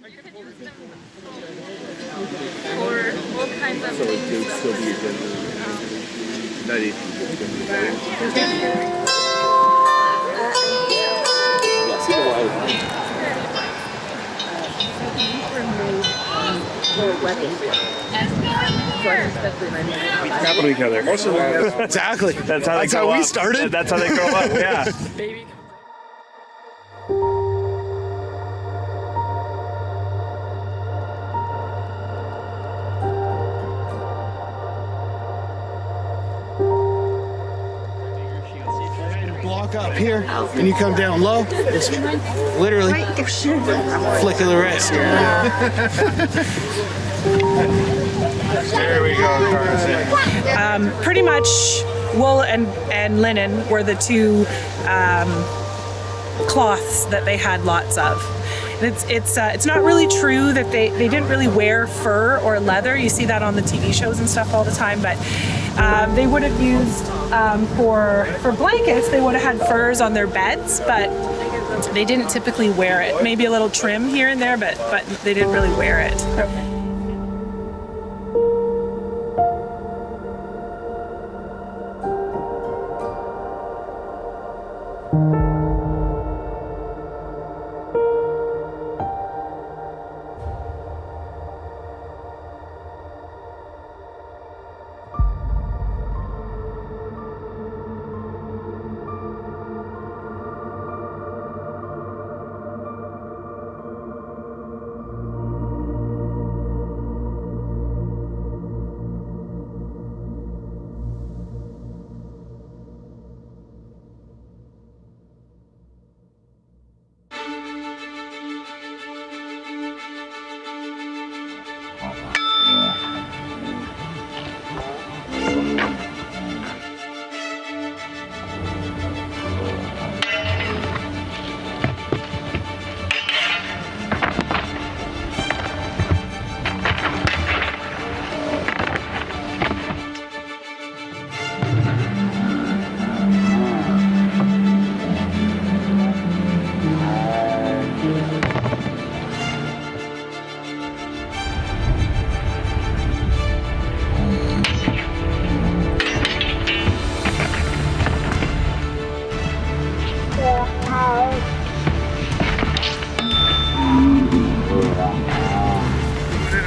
And you can use them for all kinds of things. It would still be a not 18, Grabbing each other. Exactly. That's how we started. That's how they grow up. Yeah. Block up here, and you come down low. It's literally flick of the wrist. There we go. Pretty much wool and linen were the two cloths that they had lots of. It's not really true that they didn't really wear fur or leather. You see that on the TV shows and stuff all the time, but they would have used for blankets, they would have had furs on their beds, but they didn't typically wear it. Maybe a little trim here and there, but they didn't really wear it.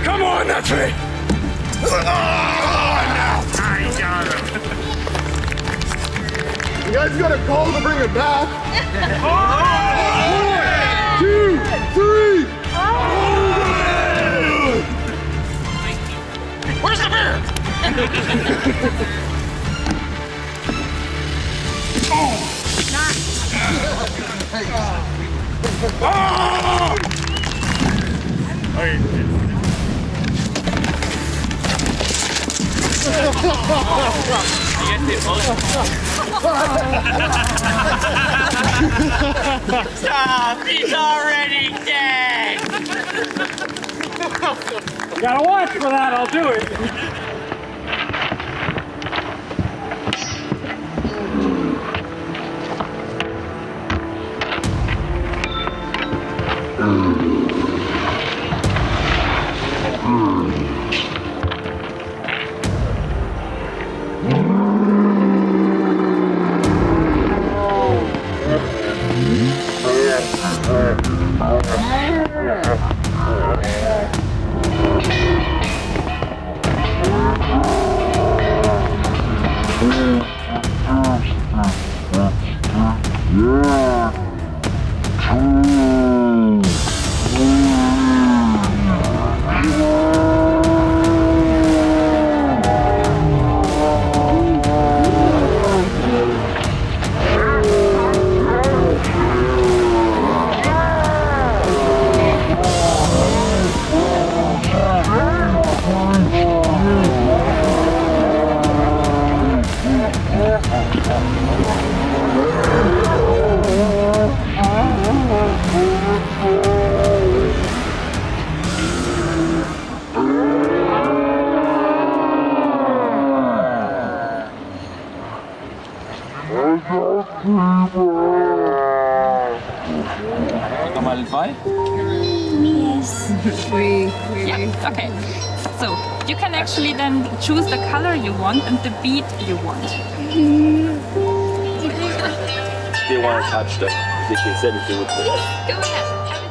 Come on, that's me. Oh, no. I got him. You guys got a call to bring it back. 1, 2, 3. Where's the bear? Stop! He's already dead! Gotta watch for that, I'll do it. course. Yeah, okay. So you can actually then choose the color you want and the bead you want. They want to touch them. They can send it to Go ahead.